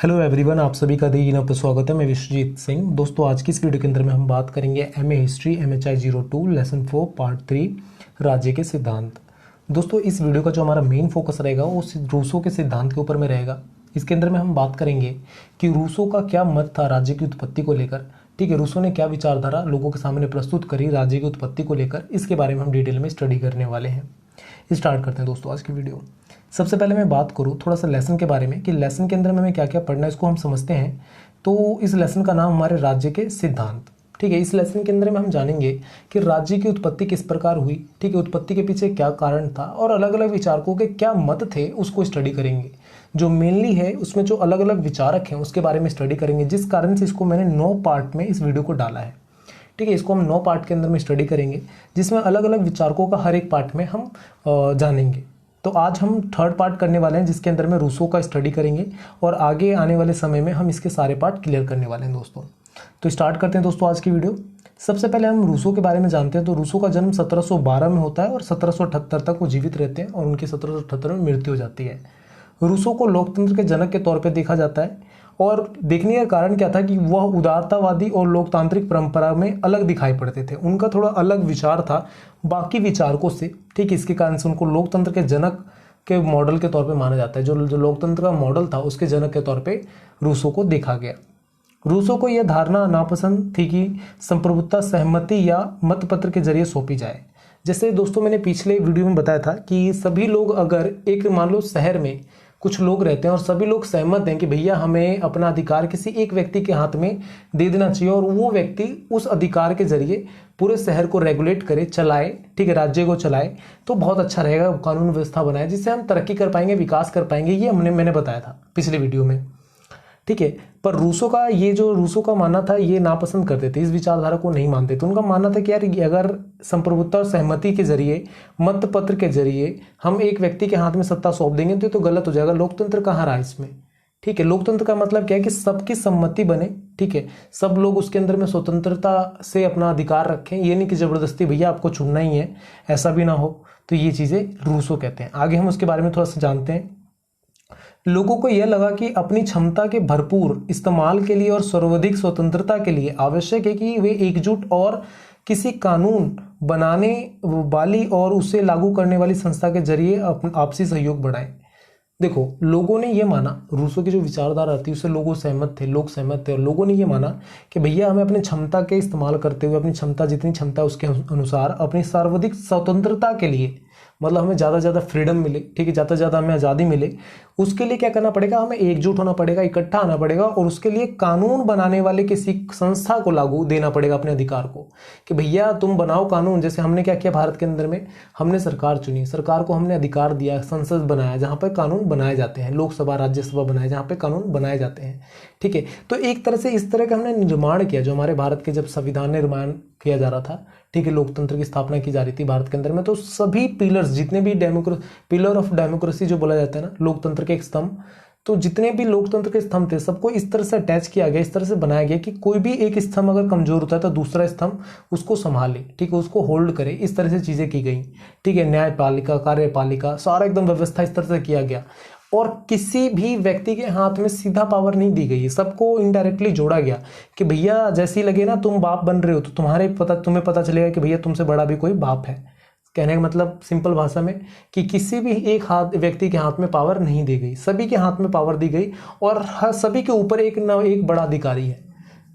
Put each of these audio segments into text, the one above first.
Hello everyone, आप सभी का दी पर स्वागत है। मैं विश्वजीत सिंह। दोस्तों, आज की इस वीडियो के अंदर में हम बात करेंगे MA history MHI 02 lesson 4 part 3 राज्य के सिद्धांत। दोस्तों, इस वीडियो का जो हमारा मेन फोकस रहेगा वो रूसो के सिद्धांत के ऊपर में रहेगा। इसके अंदर में हम बात करेंगे कि रूसो का क्या मत था राज्य की उत्पत्ति को लेकर। ठीक है, रूसो ने क्या विचारधारा लोगों के सामने प्रस्तुत करी राज्य की उत्पत्ति को लेकर, इसके बारे में हम डिटेल में स्टडी करने वाले हैं। स्टार्ट करते हैं दोस्तों आज की वीडियो। सबसे पहले मैं बात करूँ थोड़ा सा लेसन के बारे में कि लेसन के अंदर में हमें क्या क्या पढ़ना है, इसको हम समझते हैं। तो इस लेसन का नाम हमारे राज्य के सिद्धांत। ठीक है, इस लेसन के अंदर में हम जानेंगे कि राज्य की उत्पत्ति किस प्रकार हुई। ठीक है, उत्पत्ति के पीछे क्या कारण था और अलग अलग विचारकों के क्या मत थे, उसको स्टडी करेंगे। जो मेनली है उसमें जो अलग अलग विचारक हैं उसके बारे में स्टडी करेंगे, जिस कारण से इसको मैंने 9 पार्ट में इस वीडियो को डाला है। ठीक है, इसको हम 9 पार्ट के अंदर में स्टडी करेंगे, जिसमें अलग अलग विचारकों का हर एक पार्ट में हम जानेंगे। तो आज हम 3rd पार्ट करने वाले हैं, जिसके अंदर में रूसो का स्टडी करेंगे और आगे आने वाले समय में हम इसके सारे पार्ट क्लियर करने वाले हैं दोस्तों। तो स्टार्ट करते हैं दोस्तों आज की वीडियो। सबसे पहले हम रूसो के बारे में जानते हैं। तो रूसो का जन्म 1712 में होता है और 1778 तक वो जीवित रहते हैं और उनकी 1778 में मृत्यु हो जाती है। रूसो को लोकतंत्र के जनक के तौर पर देखा जाता है और देखने का कारण क्या था कि वह उदारतावादी और लोकतांत्रिक परंपरा में अलग दिखाई पड़ते थे। उनका थोड़ा अलग विचार था बाकी विचारकों से। ठीक, इसके कारण से उनको लोकतंत्र के जनक के मॉडल के तौर पे माना जाता है। जो लोकतंत्र का मॉडल था उसके जनक के तौर पे रूसो को देखा गया। रूसो को यह धारणा नापसंद थी कि संप्रभुता सहमति या मतपत्र के जरिए सौंपी जाए। जैसे दोस्तों मैंने पिछले वीडियो में बताया था कि सभी लोग अगर एक मान लो शहर में कुछ लोग रहते हैं और सभी लोग सहमत हैं कि भैया हमें अपना अधिकार किसी एक व्यक्ति के हाथ में दे देना चाहिए और वो व्यक्ति उस अधिकार के जरिए पूरे शहर को रेगुलेट करे, चलाए, ठीक है, राज्य को चलाए, तो बहुत अच्छा रहेगा। कानून व्यवस्था बनाए जिससे हम तरक्की कर पाएंगे, विकास कर पाएंगे। ये मैंने बताया था पिछले वीडियो में। ठीक है, पर रूसो का मानना था, ये नापसंद करते थे, इस विचारधारा को नहीं मानते थे। उनका मानना था कि यार अगर संप्रभुता और सहमति के जरिए, मतपत्र के जरिए हम एक व्यक्ति के हाथ में सत्ता सौंप देंगे तो गलत हो जाएगा। लोकतंत्र कहाँ रहा इसमें। ठीक है, लोकतंत्र का मतलब क्या है कि सबकी सम्मति बने। ठीक है, सब लोग उसके अंदर में स्वतंत्रता से अपना अधिकार रखें, ये नहीं कि जबरदस्ती भैया आपको चुनना ही है, ऐसा भी ना हो। तो ये चीजें रूसो कहते हैं। आगे हम उसके बारे में थोड़ा सा जानते हैं। लोगों को यह लगा कि अपनी क्षमता के भरपूर इस्तेमाल के लिए और सर्वाधिक स्वतंत्रता के लिए आवश्यक है कि वे एकजुट और किसी कानून बनाने वाली और उसे लागू करने वाली संस्था के जरिए आपसी सहयोग बढ़ाएं। देखो, लोगों ने यह माना, रूसो की जो विचारधारा थी उससे लोग सहमत थे और लोगों ने यह माना कि भैया हमें अपनी क्षमता के इस्तेमाल करते हुए, अपनी क्षमता जितनी क्षमता उसके अनुसार अपनी सर्वाधिक स्वतंत्रता के लिए, मतलब हमें ज़्यादा से ज़्यादा फ्रीडम मिले, ठीक है, ज़्यादा से ज़्यादा हमें आज़ादी मिले, उसके लिए क्या करना पड़ेगा, हमें एकजुट होना पड़ेगा, इकट्ठा आना पड़ेगा और उसके लिए कानून बनाने वाले किसी संस्था को लागू देना पड़ेगा अपने अधिकार को कि भैया तुम बनाओ कानून। जैसे हमने क्या किया भारत के अंदर में, हमने सरकार चुनी, सरकार को हमने अधिकार दिया, संसद बनाया जहाँ पर कानून बनाए जाते हैं, लोकसभा राज्यसभा बनाए जहाँ पे कानून बनाए जाते हैं। ठीक है, तो एक तरह से इस तरह का हमने निर्माण किया। जो हमारे भारत के जब संविधान निर्माण किया जा रहा था, ठीक है, लोकतंत्र की स्थापना की जा रही थी भारत के अंदर में, तो सभी पिलर्स, जितने भी पिलर ऑफ डेमोक्रेसी जो बोला जाता है ना, लोकतंत्र के एक स्तंभ, तो जितने भी लोकतंत्र के स्तंभ थे सबको इस तरह से अटैच किया गया, इस तरह से बनाया गया कि कोई भी एक स्तंभ अगर कमजोर होता है तो दूसरा स्तंभ उसको संभाले, ठीक है, उसको होल्ड करे। इस तरह से चीजें की गई। ठीक है, न्यायपालिका, कार्यपालिका, सारा एकदम व्यवस्था इस तरह से किया गया और किसी भी व्यक्ति के हाथ में सीधा पावर नहीं दी गई, सबको इनडायरेक्टली जोड़ा गया कि भैया जैसी लगे ना तुम बाप बन रहे हो तो तुम्हें पता चलेगा कि भैया तुमसे बड़ा भी कोई बाप है। कहने का मतलब सिंपल भाषा में कि किसी भी एक व्यक्ति के हाथ में पावर नहीं दी गई, सभी के हाथ में पावर दी गई और हर सभी के ऊपर एक ना एक बड़ा अधिकारी है।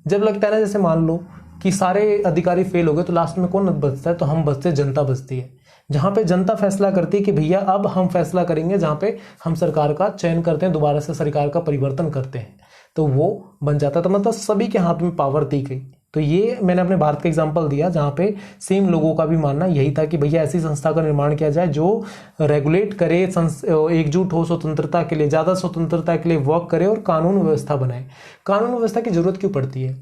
जब लगता है ना, जैसे मान लो कि सारे अधिकारी फेल हो गए तो लास्ट में कौन बचता है, तो हम बचते, जनता बचती है। जहां पे जनता फैसला करती है कि भैया अब हम फैसला करेंगे, जहां पे हम सरकार का चयन करते हैं, दोबारा से सरकार का परिवर्तन करते हैं, तो वो बन जाता था। मतलब सभी के हाथ में पावर दी गई। तो ये मैंने अपने भारत का एग्जांपल दिया जहां पे सेम लोगों का भी मानना यही था कि भैया ऐसी संस्था का निर्माण किया जाए जो रेगुलेट करे, एकजुट हो, स्वतंत्रता के लिए, ज्यादा स्वतंत्रता के लिए वर्क करे और कानून व्यवस्था बनाए। कानून व्यवस्था की जरूरत क्यों पड़ती है?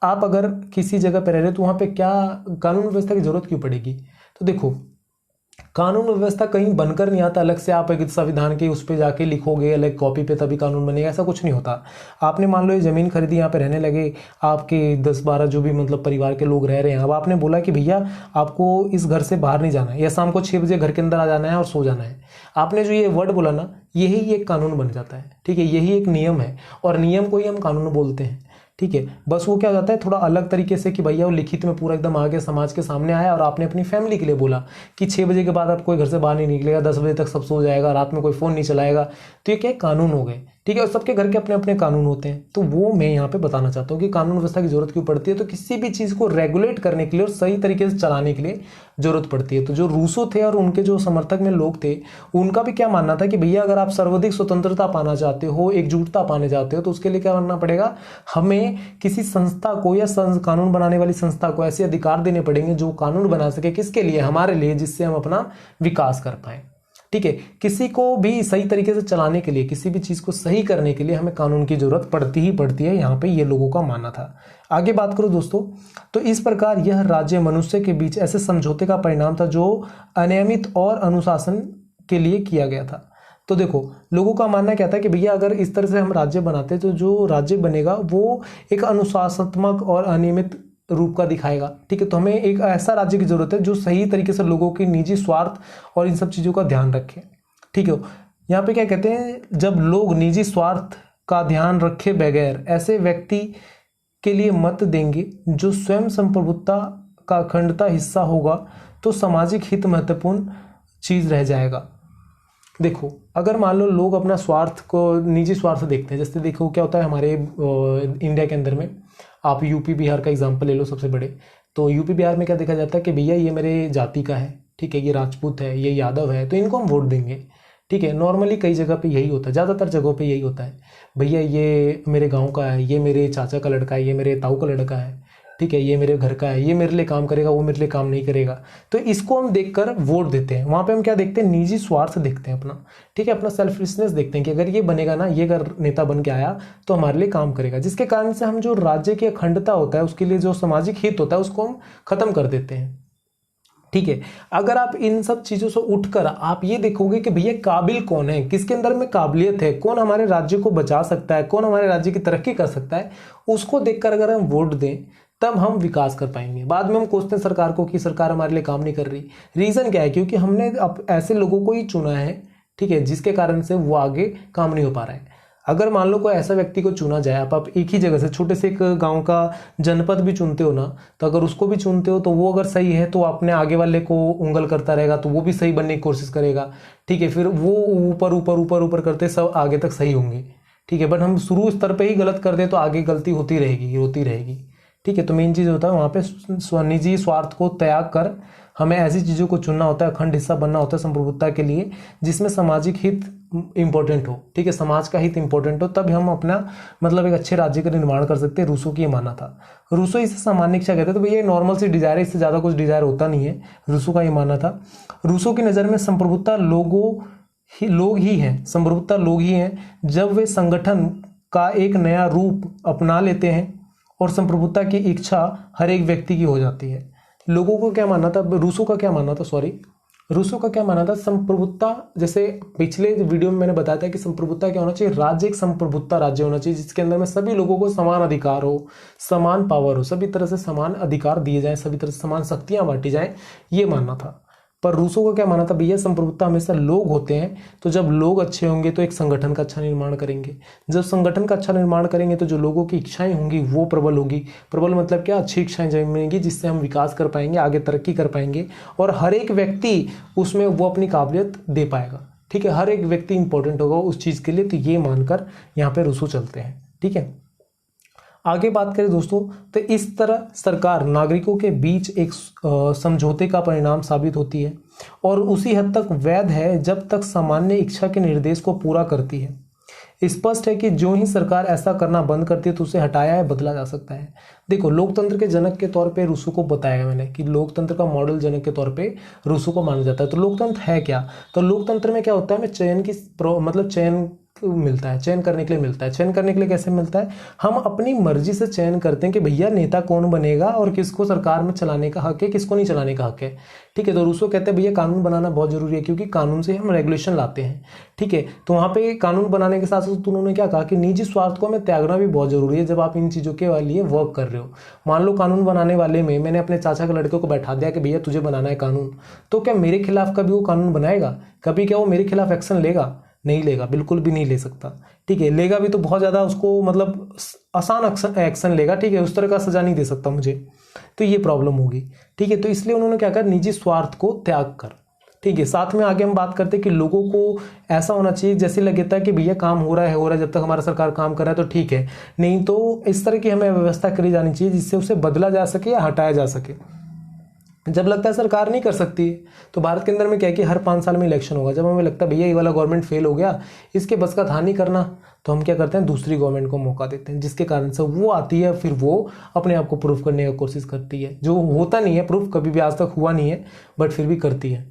आप अगर किसी जगह पर रह रहे हो तो वहां पे क्या कानून व्यवस्था की जरूरत क्यों पड़ेगी? तो देखो, कानून व्यवस्था कहीं बनकर नहीं आता अलग से, आप एक संविधान के उस पे जाके लिखोगे अलग कॉपी पे तभी कानून बनेगा, ऐसा कुछ नहीं होता। आपने मान लो ये ज़मीन खरीदी, यहाँ पे रहने लगे, आपके 10-12 जो भी मतलब परिवार के लोग रह रहे हैं, अब आपने बोला कि भैया आपको इस घर से बाहर नहीं जाना है, या शाम को 6 बजे घर के अंदर आ जाना है और सो जाना है। आपने जो ये वर्ड बोला ना, यही एक कानून बन जाता है, ठीक है, यही एक नियम है, और नियम को ही हम कानून बोलते हैं, ठीक है। बस वो क्या हो जाता है थोड़ा अलग तरीके से कि भैया वो लिखित में पूरा एकदम आगे समाज के सामने आया, और आपने अपनी फैमिली के लिए बोला कि 6 बजे के बाद आप कोई घर से बाहर नहीं निकलेगा, 10 बजे तक सब सो जाएगा, रात में कोई फ़ोन नहीं चलाएगा। तो ये क्या कानून हो गए, ठीक है। और सबके घर के अपने अपने कानून होते हैं, तो वो मैं यहाँ पे बताना चाहता हूँ कि कानून व्यवस्था की जरूरत क्यों पड़ती है। तो किसी भी चीज़ को रेगुलेट करने के लिए और सही तरीके से चलाने के लिए जरूरत पड़ती है। तो जो रूसो थे और उनके जो समर्थक में लोग थे, उनका भी क्या मानना था कि भैया अगर आप सर्वाधिक स्वतंत्रता पाना चाहते हो, एकजुटता पाने चाहते हो, तो उसके लिए क्या करना पड़ेगा, हमें किसी संस्था को या कानून बनाने वाली संस्था को ऐसे अधिकार देने पड़ेंगे जो कानून बना सके, किसके लिए, हमारे लिए, जिससे हम अपना विकास कर पाए, ठीक है। किसी को भी सही तरीके से चलाने के लिए, किसी भी चीज को सही करने के लिए हमें कानून की जरूरत पड़ती ही पड़ती है, यहाँ पे ये लोगों का मानना था। आगे बात करो दोस्तों, तो इस प्रकार यह राज्य मनुष्य के बीच ऐसे समझौते का परिणाम था जो अनियमित और अनुशासन के लिए किया गया था। तो देखो लोगों का मानना क्या था कि भैया अगर इस तरह से हम राज्य बनाते तो जो राज्य बनेगा वो एक अनुशासनात्मक और अनियमित रूप का दिखाएगा, ठीक है। तो हमें एक ऐसा राज्य की जरूरत है जो सही तरीके से लोगों के निजी स्वार्थ और इन सब चीज़ों का ध्यान रखे, ठीक है। यहाँ पे क्या कहते हैं, जब लोग निजी स्वार्थ का ध्यान रखे बगैर ऐसे व्यक्ति के लिए मत देंगे जो स्वयं संप्रभुता का अखंडता हिस्सा होगा, तो सामाजिक हित महत्वपूर्ण चीज रह जाएगा। देखो अगर मान लो लोग अपना स्वार्थ को निजी स्वार्थ देखते हैं, जैसे देखो क्या होता है हमारे इंडिया के अंदर में, आप यूपी बिहार का एग्जांपल ले लो सबसे बड़े, तो यूपी बिहार में क्या देखा जाता है कि भैया ये मेरे जाति का है, ठीक है, ये राजपूत है, ये यादव है, तो इनको हम वोट देंगे, ठीक है। नॉर्मली कई जगह पे यही होता है, ज़्यादातर जगहों पे यही होता है, भैया ये मेरे गांव का है, ये मेरे चाचा का लड़का है, ये मेरे ताऊ का लड़का है, ठीक है, ये मेरे घर का है, ये मेरे लिए काम करेगा, वो मेरे लिए काम नहीं करेगा, तो इसको हम देखकर वोट देते हैं। वहाँ पे हम क्या देखते हैं, निजी स्वार्थ देखते हैं अपना, ठीक है, अपना सेल्फिशनेस देखते हैं कि अगर ये बनेगा ना, ये अगर नेता बन के आया तो हमारे लिए काम करेगा, जिसके कारण से हम जो राज्य की अखंडता होता है, उसके लिए जो सामाजिक हित होता है, उसको हम खत्म कर देते हैं, ठीक है। अगर आप इन सब चीजों से उठकर आप ये देखोगे कि भैया काबिल कौन है, किसके अंदर में काबिलियत है, कौन हमारे राज्य को बचा सकता है, कौन हमारे राज्य की तरक्की कर सकता है, उसको देखकर अगर हम वोट दें तब हम विकास कर पाएंगे। बाद में हम कोसते हैं सरकार को कि सरकार हमारे लिए काम नहीं कर रही। रीजन क्या है, क्योंकि हमने अब ऐसे लोगों को ही चुना है, ठीक है, जिसके कारण से वो आगे काम नहीं हो पा रहा है। अगर मान लो कोई ऐसा व्यक्ति को चुना जाए, आप एक ही जगह से छोटे से एक गांव का जनपद भी चुनते हो ना, तो अगर उसको भी चुनते हो तो वो अगर सही है तो अपने आगे वाले को उंगल करता रहेगा, तो वो भी सही बनने की कोशिश करेगा, ठीक है। फिर वो ऊपर ऊपर ऊपर ऊपर करते सब आगे तक सही होंगे, ठीक है। बट हम शुरू स्तर पे ही गलत कर दे तो आगे गलती होती रहेगी, ठीक है। तो मेन चीज होता है वहां पे निजी स्वार्थ को त्याग कर हमें ऐसी चीजों को चुनना होता है, अखंड हिस्सा बनना होता है संप्रभुता के लिए, जिसमें सामाजिक हित इंपॉर्टेंट हो, ठीक है, समाज का हित इंपॉर्टेंट हो, तब हम अपना मतलब एक अच्छे राज्य का निर्माण कर सकते हैं। रूसो की ये मानना था। रूसो इसे सामान्य इच्छा कहते हैं, तो भैया नॉर्मल सी डिजायर है, इससे ज्यादा कुछ डिजायर होता नहीं है, रूसो का ये मानना था। रूसो की नजर में संप्रभुता लोग ही हैं, संप्रभुता लोग ही हैं जब वे संगठन का एक नया रूप अपना लेते हैं और संप्रभुता की इच्छा हर एक व्यक्ति की हो जाती है। लोगों को क्या मानना था, रूसो का क्या मानना था, रूसो का क्या मानना था, संप्रभुता, जैसे पिछले वीडियो में मैंने बताया था कि संप्रभुता क्या होना चाहिए, राज्य एक संप्रभुता राज्य होना चाहिए, जिसके अंदर में सभी लोगों को समान अधिकार हो, समान पावर हो, सभी तरह से समान अधिकार दिए जाएं, सभी तरह से समान शक्तियां बांटी जाएं, ये मानना था। पर रूसो को क्या माना था, भैया संप्रभुता हमेशा लोग होते हैं, तो जब लोग अच्छे होंगे तो एक संगठन का अच्छा निर्माण करेंगे, जब संगठन का अच्छा निर्माण करेंगे तो जो लोगों की इच्छाएं होंगी वो प्रबल होगी। प्रबल मतलब क्या, अच्छी इच्छाएं जन्मेंगी, जिससे हम विकास कर पाएंगे, आगे तरक्की कर पाएंगे, और हर एक व्यक्ति उसमें वो अपनी काबिलियत दे पाएगा, ठीक है, हर एक व्यक्ति इंपॉर्टेंट होगा उस चीज के लिए। तो ये मानकर यहाँ पे रूसो चलते हैं, ठीक है। आगे बात करें दोस्तों, तो इस तरह सरकार नागरिकों के बीच एक समझौते का परिणाम साबित होती है, और उसी हद तक वैध है जब तक सामान्य इच्छा के निर्देश को पूरा करती है। स्पष्ट है कि जो ही सरकार ऐसा करना बंद करती है तो उसे हटाया या बदला जा सकता है। देखो लोकतंत्र के जनक के तौर पे रूसो को बताया मैंने कि लोकतंत्र का मॉडल जनक के तौर पे रूसो को माना जाता है। तो लोकतंत्र है क्या, तो लोकतंत्र में क्या होता है, हमें चयन मिलता है, चयन करने के लिए मिलता है। चयन करने के लिए कैसे मिलता है? हम अपनी मर्जी से चयन करते हैं कि भैया नेता कौन बनेगा और किसको सरकार में चलाने का हक है, किसको नहीं चलाने का हक है। ठीक है, तो रूसो कहते हैं भैया कानून बनाना बहुत जरूरी है, क्योंकि कानून से हम रेगुलेशन लाते हैं। ठीक है, तो वहाँ पे कानून बनाने के साथ साथ उन्होंने क्या कहा कि निजी स्वार्थ को हमें त्यागना भी बहुत जरूरी है जब आप इन चीज़ों के लिए वर्क कर रहे हो। मान लो कानून बनाने वाले में मैंने अपने चाचा के लड़के को बैठा दिया कि भैया तुझे बनाना है कानून, तो क्या मेरे खिलाफ कभी वो कानून बनाएगा? कभी क्या वो मेरे खिलाफ एक्शन लेगा? नहीं लेगा, बिल्कुल भी नहीं ले सकता। ठीक है, लेगा भी तो बहुत ज़्यादा उसको मतलब आसान एक्शन लेगा। ठीक है, उस तरह का सजा नहीं दे सकता मुझे, तो ये प्रॉब्लम होगी। ठीक है, तो इसलिए उन्होंने क्या कहा, निजी स्वार्थ को त्याग कर। ठीक है, साथ में आगे हम बात करते हैं कि लोगों को ऐसा होना चाहिए जैसे लगता है कि भैया काम हो रहा है, जब तक हमारा सरकार काम कर रहा है तो ठीक है, नहीं तो इस तरह की हमें व्यवस्था करी जानी चाहिए जिससे उसे बदला जा सके या हटाया जा सके। जब लगता है सरकार नहीं कर सकती है, तो भारत के अंदर में क्या है कि हर 5 साल में इलेक्शन होगा। जब हमें लगता है भैया ये वाला गवर्नमेंट फेल हो गया, इसके बस का था नहीं करना, तो हम क्या करते हैं, दूसरी गवर्नमेंट को मौका देते हैं, जिसके कारण से वो आती है, फिर वो अपने आप को प्रूफ करने की कोशिश करती है। जो होता नहीं है प्रूफ, कभी भी आज तक हुआ नहीं है, बट फिर भी करती है।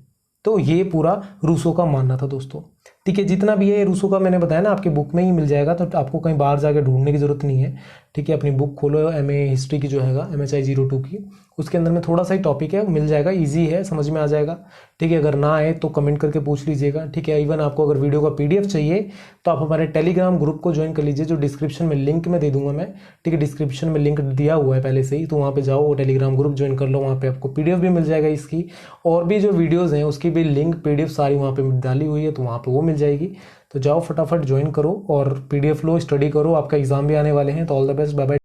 तो ये पूरा रूसो का मानना था दोस्तों। ठीक है, जितना भी है रूसो का मैंने बताया ना, आपके बुक में ही मिल जाएगा, तो आपको कहीं बाहर जाके ढूंढने की जरूरत नहीं है। ठीक है, अपनी बुक खोलो, MA हिस्ट्री की जो हैगा MHI 02 की, उसके अंदर में थोड़ा सा ही टॉपिक है, मिल जाएगा, इजी है, समझ में आ जाएगा। ठीक है, अगर ना आए तो कमेंट करके पूछ लीजिएगा। ठीक है, इवन आपको अगर वीडियो का PDF चाहिए तो आप हमारे टेलीग्राम ग्रुप को ज्वाइन कर लीजिए, जो डिस्क्रिप्शन में लिंक में दे दूंगा मैं। ठीक है, डिस्क्रिप्शन में लिंक दिया हुआ है पहले से ही, तो वहाँ पे जाओ, वो टेलीग्राम ग्रुप ज्वाइन कर लो, वहाँ पे आपको PDF भी मिल जाएगा इसकी, और भी जो वीडियोज़ हैं उसकी भी लिंक PDF सारी वहाँ पे डाली हुई है, तो वहाँ पे वो मिल जाएगी। तो जाओ फटाफट ज्वाइन करो और PDF लो, स्टडी करो, आपका एग्जाम भी आने वाले हैं। तो all the best, bye bye.